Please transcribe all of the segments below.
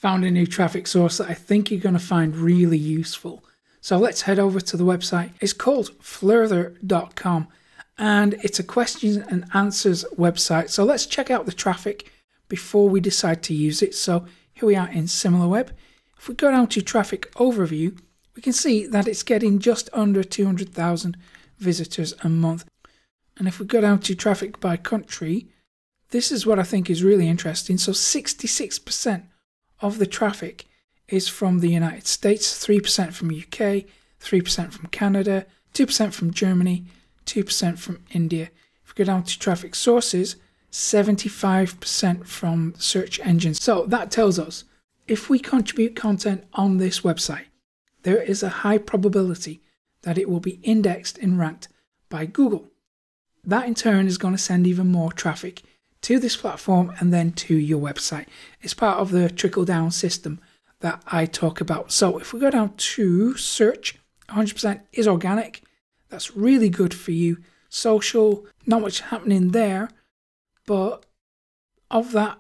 found a new traffic source that I think you're going to find really useful. So let's head over to the website. It's called flurther.com and it's a questions and answers website. So let's check out the traffic before we decide to use it. So here we are in SimilarWeb. If we go down to traffic overview, we can see that it's getting just under 200,000 visitors a month. And if we go down to traffic by country, this is what I think is really interesting. So 66% of the traffic is from the United States, 3% from UK, 3% from Canada, 2% from Germany, 2% from India. If we go down to traffic sources, 75% from search engines. So that tells us if we contribute content on this website, there is a high probability that it will be indexed and ranked by Google. That in turn is going to send even more traffic to this platform and then to your website. It's part of the trickle-down system that I talk about. So if we go down to search, 100% is organic. That's really good for you. Social, not much happening there, but of that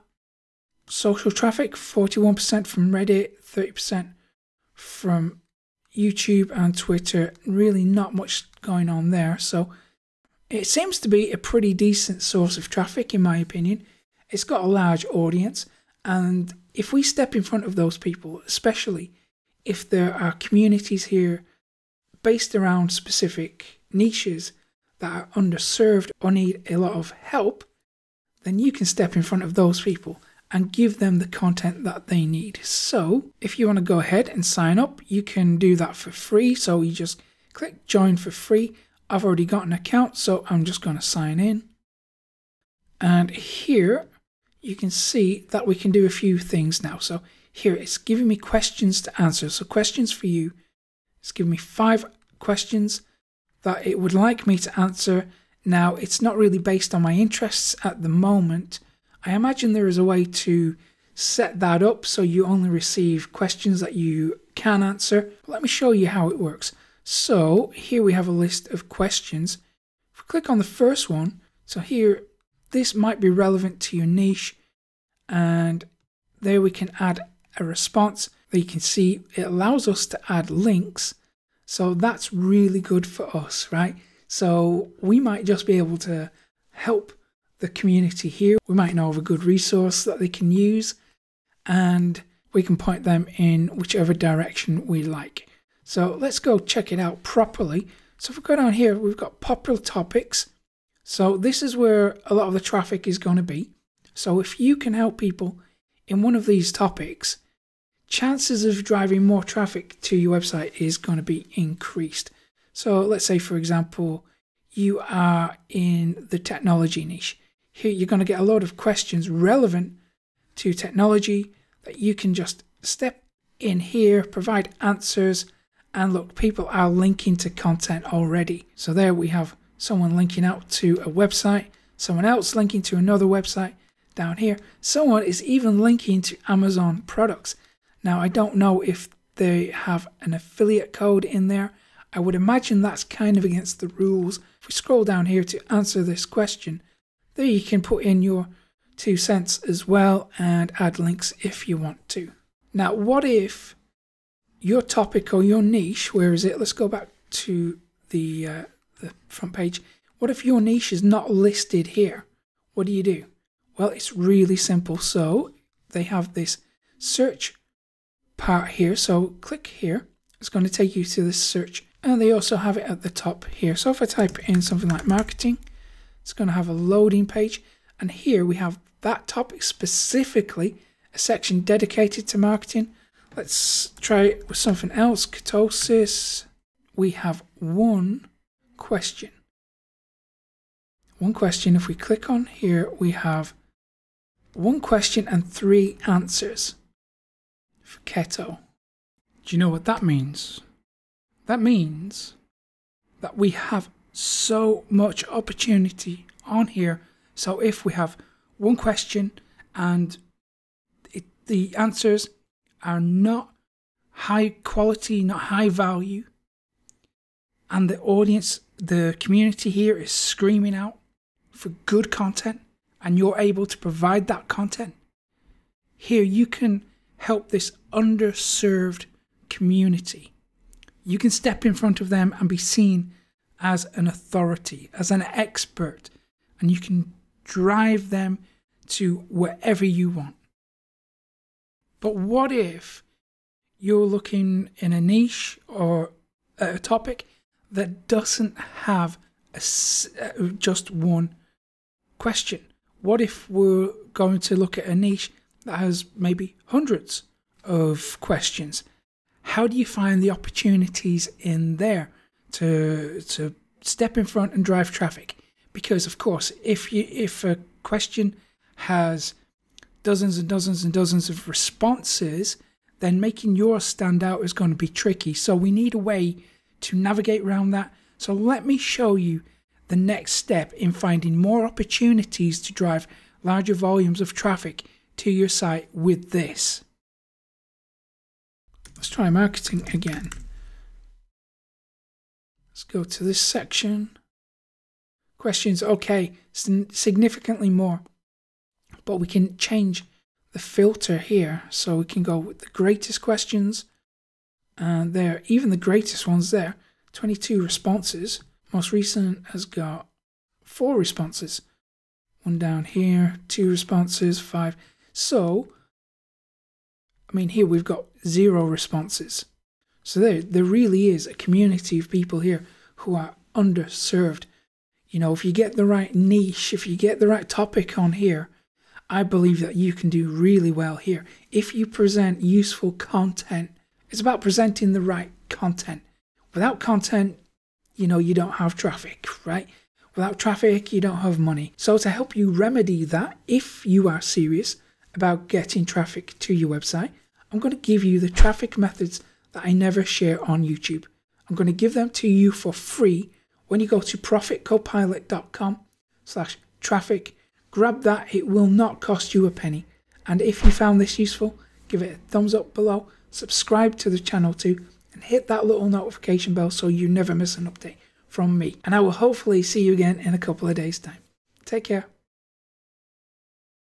social traffic, 41% from Reddit, 30% from YouTube and Twitter, really not much going on there. So it seems to be a pretty decent source of traffic in my opinion. It's got a large audience, and if we step in front of those people, especially if there are communities here based around specific niches that are underserved or need a lot of help, then you can step in front of those people and give them the content that they need. So if you want to go ahead and sign up, you can do that for free. So you just click join for free. I've already got an account, so I'm just going to sign in. And here you can see that we can do a few things now. So here it's giving me questions to answer. So questions for you. It's giving me 5 questions that it would like me to answer. Now, it's not really based on my interests at the moment. I imagine there is a way to set that up so you only receive questions that you can answer. Let me show you how it works. So here we have a list of questions. If we click on the first one, so here, this might be relevant to your niche, and there we can add a response. There you can see it allows us to add links. So that's really good for us, right? So we might just be able to help the community here. We might know of a good resource that they can use, and we can point them in whichever direction we like. So let's go check it out properly. So if we go down here, we've got popular topics. So this is where a lot of the traffic is going to be. So if you can help people in one of these topics, chances of driving more traffic to your website is going to be increased. So let's say, for example, you are in the technology niche. Here you're going to get a lot of questions relevant to technology that you can just step in here, provide answers, and look, people are linking to content already. So there we have someone linking out to a website, someone else linking to another website. Down here, someone is even linking to Amazon products. Now, I don't know if they have an affiliate code in there. I would imagine that's kind of against the rules. If we scroll down here to answer this question, there you can put in your 2 cents as well and add links if you want to. Now, what if your topic or your niche, where is it? Let's go back to the front page. What if your niche is not listed here? What do? Well, it's really simple. So they have this search part here. So click here. It's going to take you to this search. And they also have it at the top here. So if I type in something like marketing, it's going to have a loading page. And here we have that topic specifically, a section dedicated to marketing. Let's try it with something else. Ketosis. We have one question. One question. If we click on here, we have one question and 3 answers for keto. Do you know what that means? That means that we have so much opportunity on here. So if we have one question and the answers are not high quality, not high value, and the audience, the community here is screaming out for good content, and you're able to provide that content, here you can help this underserved community. You can step in front of them and be seen as an authority, as an expert, and you can drive them to wherever you want. But what if you're looking in a niche or a topic that doesn't have just one question? What if we're going to look at a niche that has maybe hundreds of questions? How do you find the opportunities in there to step in front and drive traffic? Because of course, if a question has dozens and dozens and dozens of responses, then making yours stand out is going to be tricky. So we need a way to navigate around that. So let me show you the next step in finding more opportunities to drive larger volumes of traffic to your site with this. Let's try marketing again. Let's go to this section. Questions, okay, significantly more. But we can change the filter here, so we can go with the greatest questions, and there, even the greatest ones there, 22 responses. Most recent has got 4 responses. One down here, 2 responses, 5. So, I mean, here we've got 0 responses. So there really is a community of people here who are underserved. You know, if you get the right niche, if you get the right topic on here, I believe that you can do really well here. If you present useful content, it's about presenting the right content. Without content, you know, you don't have traffic, right? Without traffic, you don't have money. So to help you remedy that, if you are serious about getting traffic to your website, I'm going to give you the traffic methods that I never share on YouTube. I'm going to give them to you for free when you go to profitcopilot.com/traffic. Grab that, it will not cost you a penny. And if you found this useful, give it a thumbs up below, subscribe to the channel too, and hit that little notification bell so you never miss an update from me. And I will hopefully see you again in a couple of days' time. Take care.